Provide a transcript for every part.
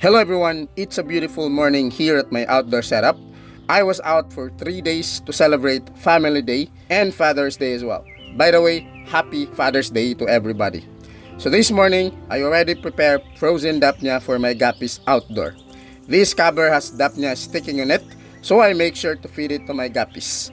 Hello everyone, it's a beautiful morning here at my outdoor setup. I was out for 3 days to celebrate Family Day and Father's Day as well. By the way, happy Father's Day to everybody. So this morning, I already prepared frozen dapnia for my guppies outdoor. This cover has dapnia sticking on it, so I make sure to feed it to my guppies.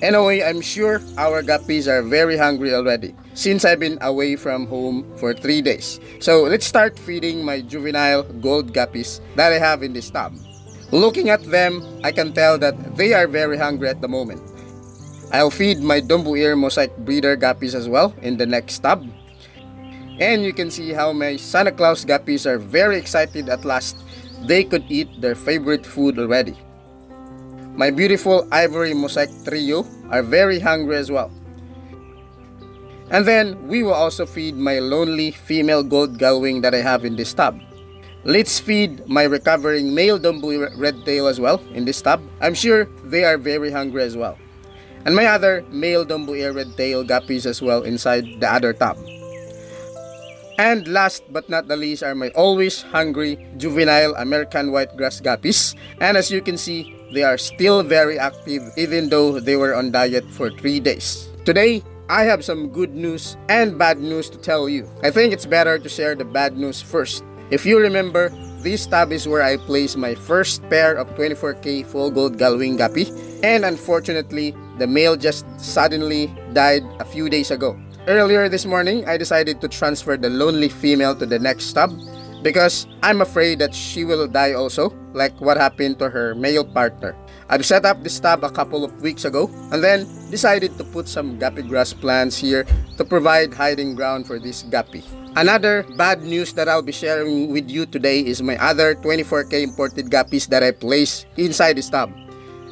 Anyway, I'm sure our guppies are very hungry already since I've been away from home for 3 days. So let's start feeding my juvenile gold guppies that I have in this tub. Looking at them, I can tell that they are very hungry at the moment. I'll feed my Dumbo Ear Mosaic breeder guppies as well in the next tub. And you can see how my Santa Claus guppies are very excited at last. They could eat their favorite food already. My beautiful Ivory Mosaic trio are very hungry as well. And then we will also feed my lonely female gold gullwing that I have in this tub. Let's feed my recovering male Dumbo Redtail as well in this tub. I'm sure they are very hungry as well. And my other male Dumbo Ear Redtail guppies as well inside the other tub. And last but not the least are my always hungry juvenile American whitegrass guppies. And as you can see, they are still very active even though they were on diet for 3 days. Today, I have some good news and bad news to tell you. I think it's better to share the bad news first. If you remember, this tub is where I placed my first pair of 24K full gold gullwing guppy. And unfortunately, the male just suddenly died a few days ago. Earlier this morning, I decided to transfer the lonely female to the next tub because I'm afraid that she will die also, like what happened to her male partner. I've set up this tub a couple of weeks ago and then decided to put some guppy grass plants here to provide hiding ground for this guppy. Another bad news that I'll be sharing with you today is my other 24K imported guppies that I placed inside this tub.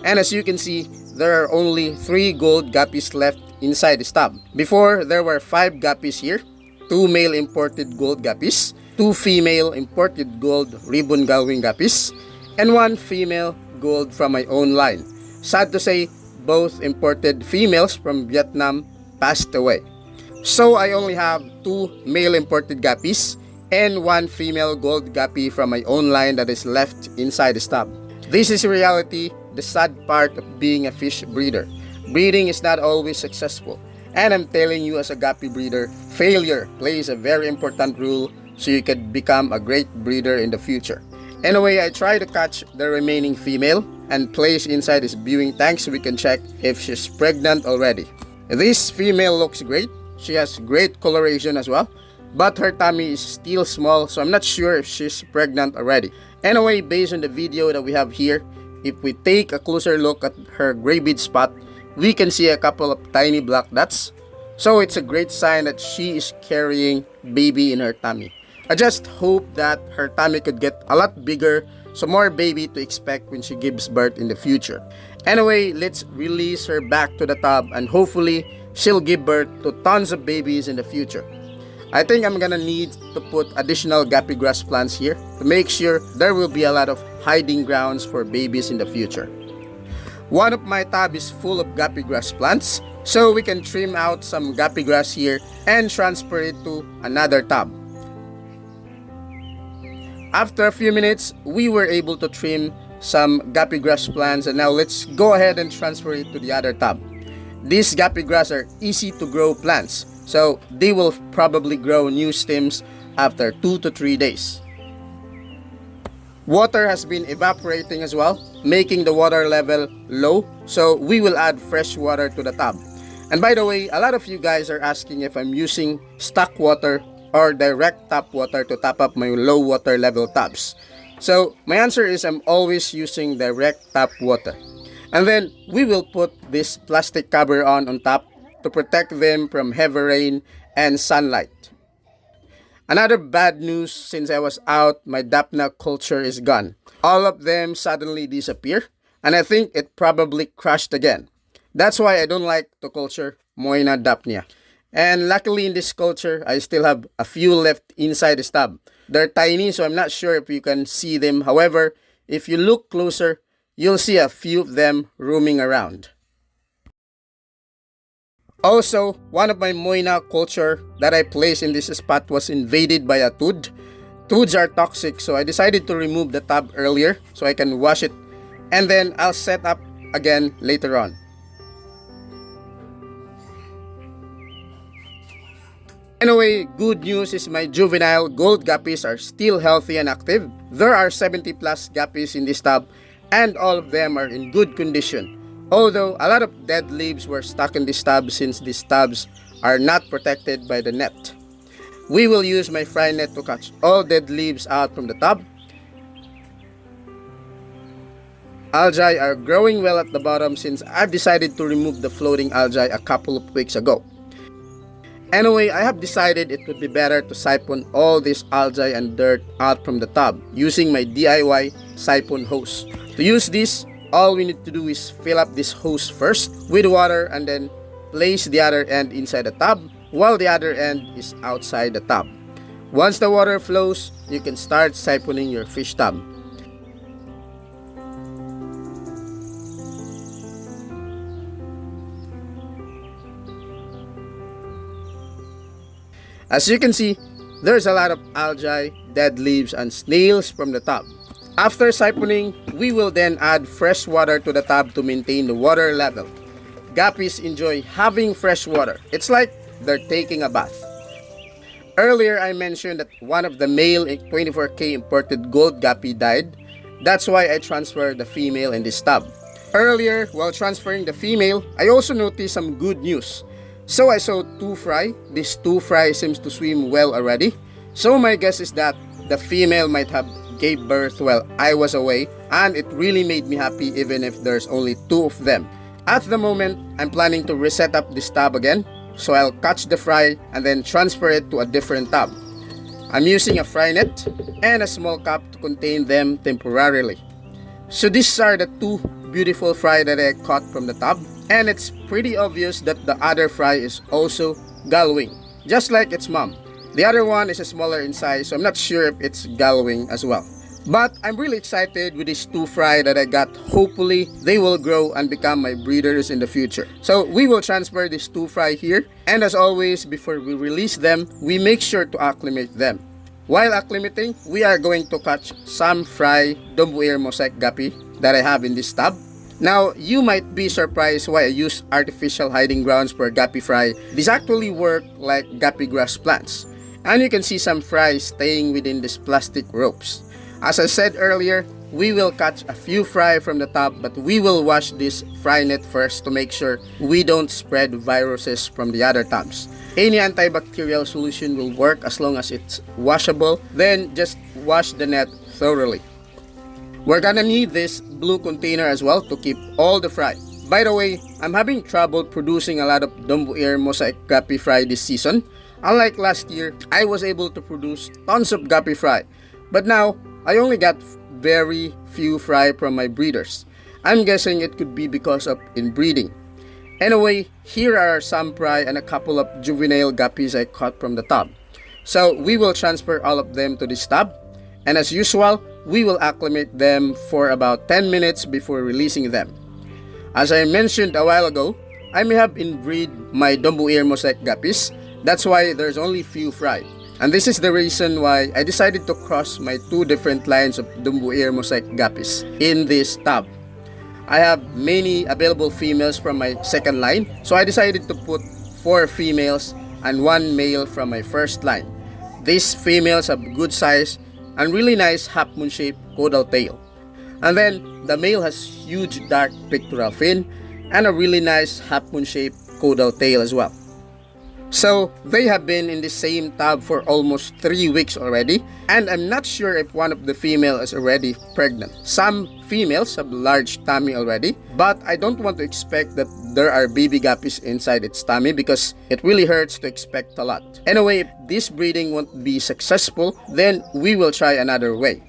And as you can see, there are only 3 gold guppies left inside this tub. Before, there were 5 guppies here, 2 male imported gold guppies, 2 female imported gold ribbon gullwing guppies, and 1 female gold from my own line. Sad to say, both imported females from Vietnam passed away. So I only have 2 male imported guppies and 1 female gold guppy from my own line that is left inside the tub. This is reality, the sad part of being a fish breeder. Breeding is not always successful. And I'm telling you as a guppy breeder, failure plays a very important role so you can become a great breeder in the future. Anyway, I try to catch the remaining female and place inside this viewing tank so we can check if she's pregnant already. This female looks great. She has great coloration as well, but her tummy is still small, so I'm not sure if she's pregnant already. Anyway, based on the video that we have here, if we take a closer look at her gray bead spot, we can see a couple of tiny black dots. So it's a great sign that she is carrying baby in her tummy. I just hope that her tummy could get a lot bigger, so more baby to expect when she gives birth in the future. Anyway, let's release her back to the tub and hopefully she'll give birth to tons of babies in the future. I think I'm gonna need to put additional guppy grass plants here to make sure there will be a lot of hiding grounds for babies in the future. One of my tub is full of guppy grass plants, so we can trim out some guppy grass here and transfer it to another tub. After a few minutes, we were able to trim some guppy grass plants, and now let's go ahead and transfer it to the other tub. These guppy grass are easy to grow plants, so they will probably grow new stems after 2 to 3 days. Water has been evaporating as well, making the water level low, so we will add fresh water to the tub. And by the way, a lot of you guys are asking if I'm using stock water or direct tap water to top up my low water level tubs. So my answer is I'm always using direct tap water. And then we will put this plastic cover on top to protect them from heavy rain and sunlight. Another bad news, since I was out, my dapna culture is gone. All of them suddenly disappear, and I think it probably crashed again. That's why I don't like to culture Moina dapnia. And luckily in this culture, I still have a few left inside the tub. They're tiny, so I'm not sure if you can see them. However, if you look closer, you'll see a few of them roaming around. Also, one of my moina culture that I placed in this spot was invaded by a toad. Toads are toxic, so I decided to remove the tub earlier so I can wash it, and then I'll set up again later on. Anyway, good news is my juvenile gold guppies are still healthy and active. There are 70 plus guppies in this tub and all of them are in good condition. Although a lot of dead leaves were stuck in this tub since these tubs are not protected by the net. We will use my fry net to catch all dead leaves out from the tub. Algae are growing well at the bottom since I've decided to remove the floating algae a couple of weeks ago. Anyway, I have decided it would be better to siphon all this algae and dirt out from the tub using my DIY siphon hose. To use this, all we need to do is fill up this hose first with water and then place the other end inside the tub while the other end is outside the tub. Once the water flows, you can start siphoning your fish tub. As you can see, there's a lot of algae, dead leaves, and snails from the tub. After siphoning, we will then add fresh water to the tub to maintain the water level. Guppies enjoy having fresh water. It's like they're taking a bath. Earlier, I mentioned that one of the male 24K imported gold guppy died. That's why I transferred the female in this tub. Earlier, while transferring the female, I also noticed some good news. So I saw two fry. This two fry seems to swim well already. So my guess is that the female might have gave birth while I was away, and it really made me happy even if there's only two of them. At the moment, I'm planning to reset up this tub again. So I'll catch the fry and then transfer it to a different tub. I'm using a fry net and a small cup to contain them temporarily. So these are the two beautiful fry that I caught from the tub. And it's pretty obvious that the other fry is also gullwing, just like its mom. The other one is smaller in size, so I'm not sure if it's gullwing as well. But I'm really excited with these two fry that I got. Hopefully, they will grow and become my breeders in the future. So we will transfer these two fry here. And as always, before we release them, we make sure to acclimate them. While acclimating, we are going to catch some fry dumbo ear mosaic guppy that I have in this tub. Now, you might be surprised why I use artificial hiding grounds for guppy fry. These actually work like guppy grass plants. And you can see some fry staying within these plastic ropes. As I said earlier, we will catch a few fry from the tub, but we will wash this fry net first to make sure we don't spread viruses from the other tubs. Any antibacterial solution will work as long as it's washable. Then just wash the net thoroughly. We're gonna need this blue container as well to keep all the fry. By the way, I'm having trouble producing a lot of dumbo ear mosaic guppy fry this season. Unlike last year, I was able to produce tons of guppy fry. But now, I only got very few fry from my breeders. I'm guessing it could be because of inbreeding. Anyway, here are some fry and a couple of juvenile guppies I caught from the tub. So we will transfer all of them to this tub. And as usual, we will acclimate them for about 10 minutes before releasing them. As I mentioned a while ago, I may have inbreed my dumbo ear mosaic guppies. That's why there's only few fry. And this is the reason why I decided to cross my two different lines of dumbo ear mosaic guppies in this tub. I have many available females from my second line, so I decided to put 4 females and 1 male from my first line. These females have good size and really nice half-moon shaped caudal tail. And then the male has huge dark pectoral fin and a really nice half-moon shaped caudal tail as well. So they have been in the same tub for almost 3 weeks already, and I'm not sure if one of the female is already pregnant. Some females have large tummy already, but I don't want to expect that there are baby guppies inside its tummy because it really hurts to expect a lot. Anyway, if this breeding won't be successful, then we will try another way.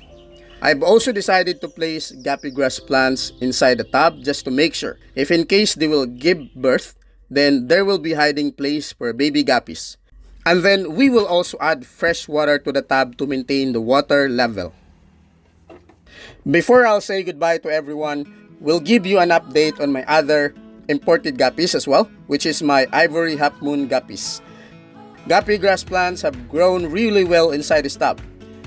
I've also decided to place guppy grass plants inside the tub just to make sure. If in case they will give birth, then there will be hiding place for baby guppies. And then we will also add fresh water to the tub to maintain the water level. Before I'll say goodbye to everyone, we'll give you an update on my other imported guppies as well, which is my ivory half-moon guppies. Guppy grass plants have grown really well inside this tub.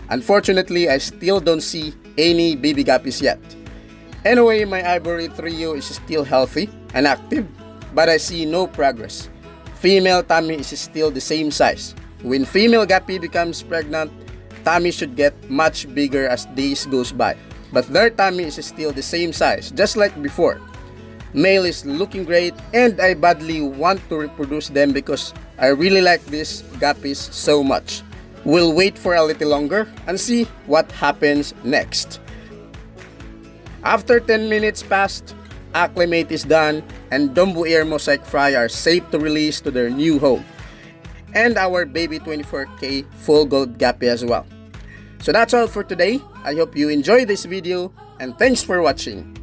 Unfortunately, I still don't see any baby guppies yet. Anyway, my ivory trio is still healthy and active, but I see no progress. Female tummy is still the same size. When female guppy becomes pregnant, tummy should get much bigger as days goes by, but their tummy is still the same size, just like before. Male is looking great, and I badly want to reproduce them because I really like these guppies so much. We'll wait for a little longer and see what happens next. After 10 minutes passed, Acclimate is done, and Dombo Air Mosaic Fry are safe to release to their new home. And our baby 24K full gold guppy as well. So that's all for today. I hope you enjoyed this video, and thanks for watching.